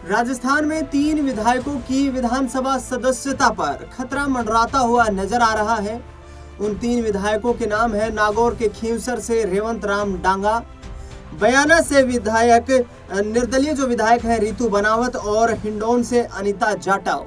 राजस्थान में 3 विधायकों की विधानसभा सदस्यता पर खतरा मंडराता हुआ नजर आ रहा है। उन 3 विधायकों के नाम है नागौर के खींवसर से रेवंत राम डांगा, बयाना से विधायक निर्दलीय जो विधायक हैं रितु बनावत और हिंडौन से अनीता जाटव।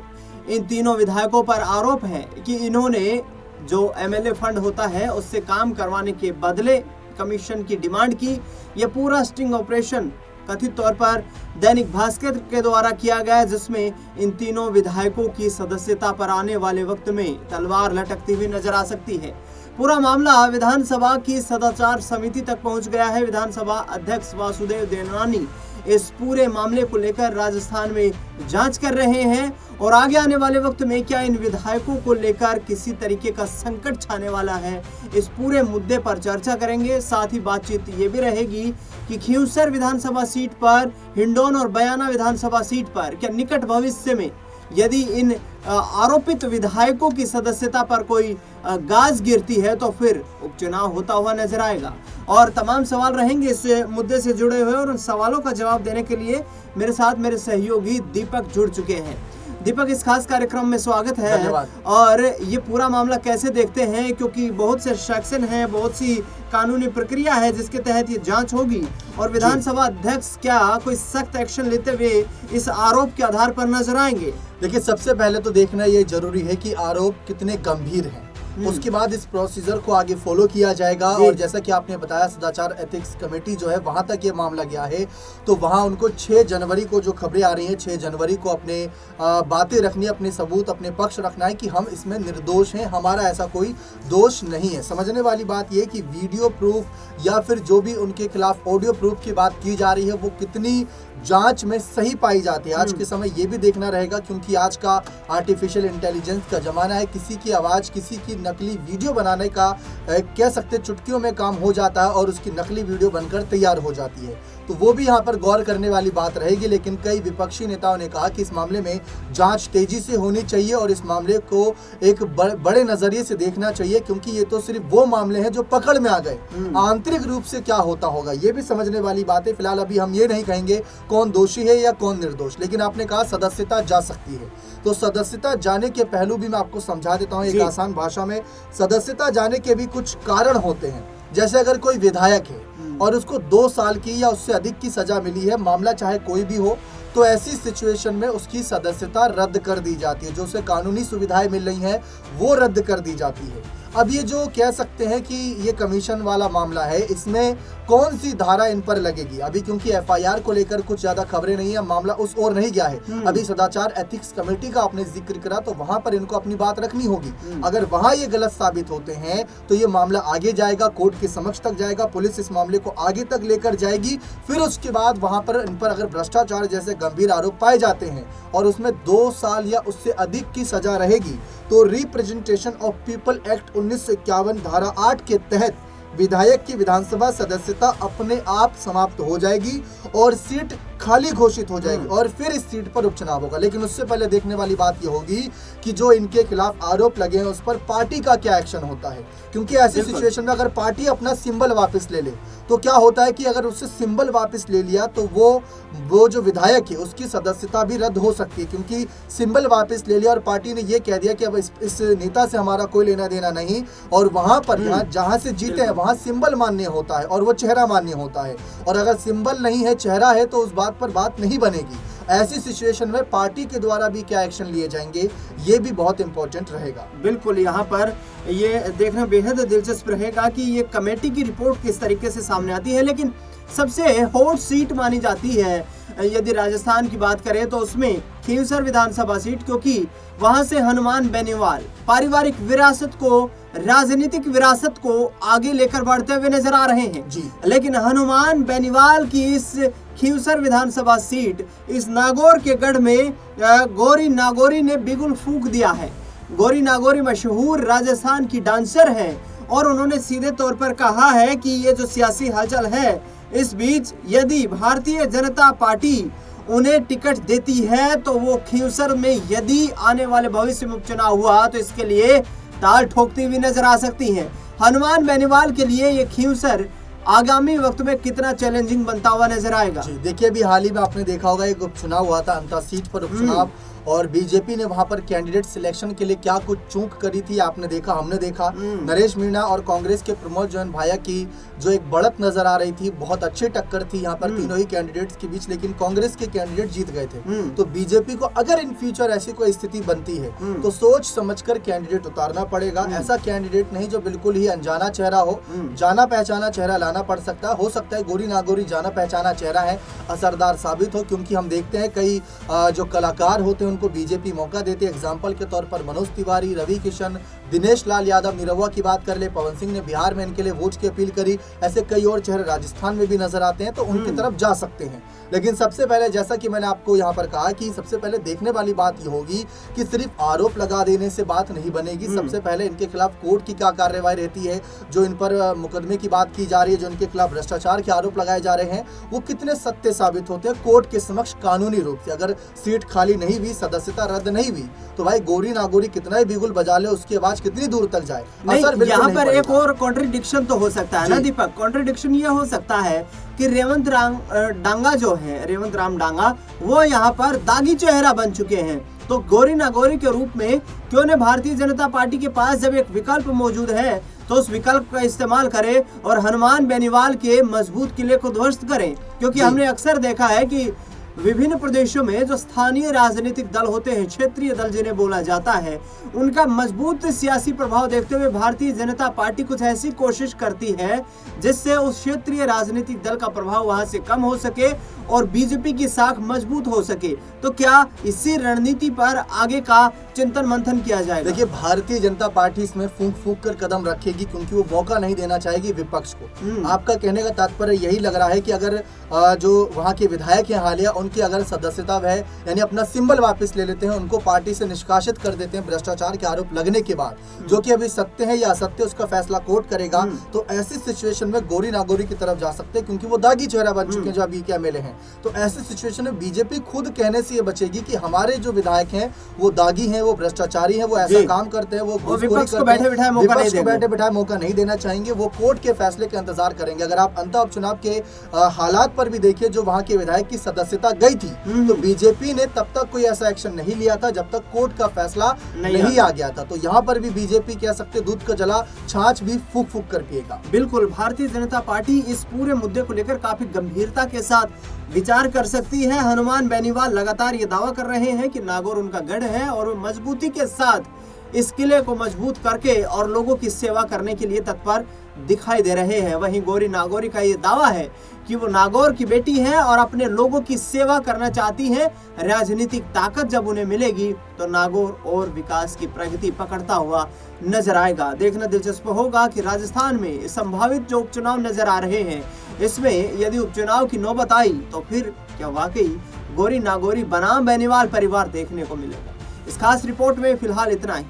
इन तीनों विधायकों पर आरोप है कि इन्होंने जो एमएलए फंड होता है उससे काम करवाने के बदले कमीशन की डिमांड की। यह पूरा स्टिंग ऑपरेशन कथित तौर पर दैनिक भास्कर के द्वारा किया गया, जिसमें इन तीनों विधायकों की सदस्यता पर आने वाले वक्त में तलवार लटकती हुई नजर आ सकती है। पूरा मामला विधानसभा की सदाचार समिति तक पहुंच गया है। विधानसभा अध्यक्ष वासुदेव देवनानी इस पूरे मामले को लेकर राजस्थान में जांच कर रहे हैं और आगे आने वाले वक्त में क्या इन विधायकों को लेकर किसी तरीके का संकट छाने वाला है, इस पूरे मुद्दे पर चर्चा करेंगे। साथ ही बातचीत ये भी रहेगी कि खींवसर विधानसभा सीट पर, हिंडौन और बयाना विधानसभा सीट पर क्या निकट भविष्य में यदि इन आरोपित विधायकों की सदस्यता पर कोई गाज गिरती है तो फिर उपचुनाव होता हुआ नजर आएगा। और तमाम सवाल रहेंगे इस मुद्दे से जुड़े हुए और उन सवालों का जवाब देने के लिए मेरे साथ मेरे सहयोगी दीपक जुड़ चुके हैं। दीपक, इस खास कार्यक्रम में स्वागत है। और ये पूरा मामला कैसे देखते हैं, क्योंकि बहुत से सेक्शन हैं, बहुत सी कानूनी प्रक्रिया है जिसके तहत ये जांच होगी और विधानसभा अध्यक्ष क्या कोई सख्त एक्शन लेते हुए इस आरोप के आधार पर नजर आएंगे? देखिए, सबसे पहले तो देखना ये जरूरी है कि आरोप कितने गंभीर हैं। उसके बाद इस प्रोसीजर को आगे फॉलो किया जाएगा। और जैसा कि आपने बताया, सदाचार एथिक्स कमेटी जो है वहां तक ये मामला गया है, तो वहां उनको 6 जनवरी को जो खबरें आ रही हैं, 6 जनवरी को अपने बातें रखनी, अपने सबूत, अपने पक्ष रखना है कि हम इसमें निर्दोष हैं, हमारा ऐसा कोई दोष नहीं है। समझने वाली बात यह कि वीडियो प्रूफ या फिर जो भी उनके खिलाफ ऑडियो प्रूफ की बात की जा रही है वो कितनी जांच में सही पाई जाती है। आज के समय ये भी देखना रहेगा, क्योंकि आज का आर्टिफिशियल इंटेलिजेंस का जमाना है। किसी की आवाज, किसी की नकली वीडियो बनाने का कह सकते चुटकियों में काम हो जाता है और उसकी नकली वीडियो बनकर तैयार हो जाती है। तो वो भी यहाँ पर गौर करने वाली बात रहेगी। लेकिन कई विपक्षी नेताओं ने कहा कि इस मामले में जांच तेजी से होनी चाहिए और इस मामले को एक बड़े नजरिए से देखना चाहिए, क्योंकि ये तो सिर्फ वो मामले हैं जो पकड़ में आ गए। आंतरिक रूप से क्या होता होगा ये भी समझने वाली बात है। फिलहाल अभी हम ये नहीं कहेंगे कौन दोषी है या कौन निर्दोष, लेकिन आपने कहा सदस्यता जा सकती है, तो सदस्यता जाने के पहलू भी मैं आपको समझा देता हूँ एक आसान भाषा में। सदस्यता जाने के भी कुछ कारण होते हैं। जैसे अगर कोई विधायक है और उसको 2 साल की या उससे अधिक की सजा मिली है, मामला चाहे कोई भी हो, तो ऐसी सिचुएशन में उसकी सदस्यता रद्द कर दी जाती है। जो उसे कानूनी सुविधाएं मिल रही हैं वो रद्द कर दी जाती है। अब ये जो कह सकते हैं कि ये कमीशन वाला मामला है, इसमें कौन सी धारा इन पर लगेगी, अभी क्योंकि एफआईआर को लेकर कुछ ज्यादा खबरें नहीं है, मामला उस ओर नहीं गया है। अभी सदाचार एथिक्स कमेटी का आपने जिक्र करा, तो वहां पर इनको अपनी बात रखनी होगी। अगर वहां ये गलत साबित होते हैं तो ये मामला आगे जाएगा, कोर्ट के समक्ष तक जाएगा, पुलिस इस मामले को आगे तक लेकर जाएगी। फिर उसके बाद वहां पर इन पर अगर भ्रष्टाचार जैसे गंभीर आरोप पाए जाते हैं और उसमें 2 साल या उससे अधिक की सजा रहेगी, तो रिप्रेजेंटेशन ऑफ पीपल एक्ट 1951 धारा 8 के तहत विधायक की विधानसभा सदस्यता अपने आप समाप्त हो जाएगी और सीट खाली घोषित हो जाएगी और फिर इस सीट पर उपचुनाव होगा। लेकिन उससे पहले देखने वाली बात यह होगी कि जो इनके खिलाफ आरोप लगे हैं उस पर पार्टी का क्या एक्शन होता है, क्योंकि ऐसी सिचुएशन में अगर पार्टी अपना सिंबल वापस ले ले तो क्या होता है कि अगर उससे सिंबल वापस ले लिया तो वो जो विधायक है उसकी सदस्यता भी रद्द हो सकती है, क्योंकि सिंबल वापस ले लिया और पार्टी ने ये कह दिया कि अब इस नेता से हमारा कोई लेना देना नहीं, और वहां पर जहां से जीते हैं वहां सिंबल मान्य होता है और वो चेहरा मान्य होता है। और अगर सिंबल नहीं है, चेहरा है, तो उस बात पर बात नहीं बनेगी। ऐसी सिचुएशन में पार्टी के द्वारा भी क्या एक्शन लिए जाएंगे ये भी बहुत इंपॉर्टेंट रहेगा। बिल्कुल, यहाँ पर ये देखना बेहद दिलचस्प रहेगा कि ये कमेटी की रिपोर्ट किस तरीके से सामने आती है। लेकिन सबसे हॉट सीट मानी जाती है यदि राजस्थान की बात करें तो उसमें खींवसर विधानसभा सीट, क्योंकि वहां से हनुमान बेनीवाल पारिवारिक विरासत को, राजनीतिक विरासत को आगे लेकर बढ़ते हुए नजर आ रहे हैं जी। लेकिन हनुमान बेनीवाल की इस खींवसर विधानसभा सीट, इस नागौर के गढ़ में गौरी नागौरी ने बिगुल फूंक दिया है। गौरी नागौरी मशहूर राजस्थान की डांसर है और उन्होंने सीधे तौर पर कहा है कि ये जो सियासी हलचल है, इस बीच यदि भारतीय जनता पार्टी उन्हें टिकट देती है तो वो खींवसर में यदि आने वाले भविष्य में उपचुनाव हुआ तो इसके लिए ताल ठोकती हुई नजर आ सकती हैं। हनुमान बेनीवाल के लिए ये खींवसर आगामी वक्त में कितना चैलेंजिंग बनता हुआ नजर आएगा। जी देखिए, अभी हाल ही में आपने देखा होगा एक उपचुनाव हुआ था, अंता सीट पर उपचुनाव, और बीजेपी ने वहां पर कैंडिडेट सिलेक्शन के लिए क्या कुछ चूक करी थी आपने देखा, हमने देखा। नरेश मीणा और कांग्रेस के प्रमोद जैन भाया की जो एक बढ़त नजर आ रही थी, बहुत अच्छी टक्कर थी यहाँ पर तीनों ही कैंडिडेट्स के बीच, लेकिन कांग्रेस के कैंडिडेट जीत गए थे। तो बीजेपी को अगर इन फ्यूचर ऐसी कोई स्थिति बनती है तो सोच समझकर कैंडिडेट उतारना पड़ेगा। ऐसा कैंडिडेट नहीं जो बिल्कुल ही अनजाना चेहरा हो, जाना पहचाना चेहरा लाना पड़ सकता है। हो सकता है गोरी नागोरी जाना पहचाना चेहरा है, असरदार साबित हो, क्योंकि हम देखते हैं कई जो कलाकार होते हैं उनको बीजेपी मौका देते हैं। एग्जाम्पल के तौर पर मनोज तिवारी, रवि किशन, दिनेश लाल यादव, निरहुआ की बात कर ले, पवन सिंह ने बिहार में इनके लिए वोट की अपील करी, ऐसे कई और चेहरे राजस्थान में भी नजर आते हैं, तो उनकी तरफ जा सकते हैं। लेकिन सबसे पहले, जैसा कि मैंने आपको यहाँ पर कहा, कि सबसे पहले देखने वाली बात ये होगी कि सिर्फ आरोप लगा देने से बात नहीं बनेगी। सबसे पहले इनके खिलाफ कोर्ट की क्या कार्रवाई रहती है, जो इन पर मुकदमे की बात की जा रही है, जो इनके खिलाफ भ्रष्टाचार के आरोप लगाए जा रहे हैं, वो कितने सत्य साबित होते हैं कोर्ट के समक्ष कानूनी रूप से। अगर सीट खाली नहीं हुई, सदस्यता रद्द नहीं हुई, तो भाई गोरी नागोरी कितना ही बिगुल बजा ले, उसकी आवाज कितनी दूर तक जाए, यहाँ पर एक और कॉन्ट्रडिक्शन तो हो सकता है ना दीपक। कॉन्ट्रडिक्शन ये हो सकता है कि रेवंत राम डांगा जो है, रेवंत राम डांगा, वो यहाँ पर दागी चेहरा बन चुके हैं। तो गोरी नागोरी के रूप में क्यों न भारतीय जनता पार्टी के पास जब एक विकल्प मौजूद है तो उस विकल्प का इस्तेमाल करें और हनुमान बेनीवाल के मजबूत किले को ध्वस्त करें। क्योंकि हमने अक्सर देखा है कि विभिन्न प्रदेशों में जो स्थानीय राजनीतिक दल होते हैं, क्षेत्रीय दल जिन्हें बोला जाता है, उनका मजबूत सियासी प्रभाव देखते हुए भारतीय जनता पार्टी कुछ ऐसी कोशिश करती है जिससे उस क्षेत्रीय राजनीतिक दल का प्रभाव वहां से कम हो सके और बीजेपी की साख मजबूत हो सके। तो क्या इसी रणनीति पर आगे का चिंतन मंथन किया जाएगा? देखिए, भारतीय जनता पार्टी इसमें फूंक फूंक कर कदम रखेगी, क्योंकि वो मौका नहीं देना चाहेगी विपक्ष को। आपका कहने का तात्पर्य यही लग रहा है कि अगर जो वहाँ के विधायक हैं हालिया, उनकी अगर सदस्यता है, यानी अपना सिंबल वापस ले लेते हैं, उनको पार्टी से निष्कासित कर देते हैं भ्रष्टाचार के आरोप लगने के बाद, जो कि अभी सत्य है या असत्य उसका फैसला कोर्ट करेगा, तो ऐसी सिचुएशन में गोरी नागोरी की तरफ जा सकते हैं, क्योंकि वो दागी चेहरा बन चुके हैं जो अभी के एमएलए हैं। तो ऐसी सिचुएशन में बीजेपी खुद कहने से ये बचेगी कि हमारे जो विधायक हैं वो दागी हैं, वो भ्रष्टाचारी हैं, वो ऐसा काम करते हैं, वो विपक्ष को बैठे बैठाए मौका नहीं देना चाहेंगे। वो कोर्ट के फैसले का इंतजार करेंगे। अगर आप अंतः उपचुनाव के हालात पर भी देखिए, जो वहां के विधायक की सदस्यता गई थी, तो बीजेपी ने तब तक कोई ऐसा एक्शन नहीं लिया था जब तक कोर्ट का फैसला नहीं आ गया था। तो यहाँ पर भी बीजेपी कह सकते दूध का जला छाछ भी फूक फूक कर पिएगा। बिल्कुल, भारतीय जनता पार्टी इस पूरे मुद्दे को लेकर काफी गंभीरता के साथ विचार कर सकती है। हनुमान बेनीवाल लगातार ये दावा कर रहे हैं कि नागौर उनका गढ़ है और वो मजबूती के साथ इस किले को मजबूत करके और लोगों की सेवा करने के लिए तत्पर दिखाई दे रहे हैं। वहीं गोरी नागौरी का ये दावा है कि वो नागौर की बेटी है और अपने लोगों की सेवा करना चाहती है। राजनीतिक ताकत जब उन्हें मिलेगी तो नागौर और विकास की प्रगति पकड़ता हुआ नजर आएगा। देखना दिलचस्प होगा कि राजस्थान में संभावित जो उपचुनाव नजर आ रहे हैं, इसमें यदि उपचुनाव की नौबत आई तो फिर क्या वाकई गोरी नागौरी बनाम बेनीवाल परिवार देखने को मिलेगा। इस खास रिपोर्ट में फिलहाल इतना ही।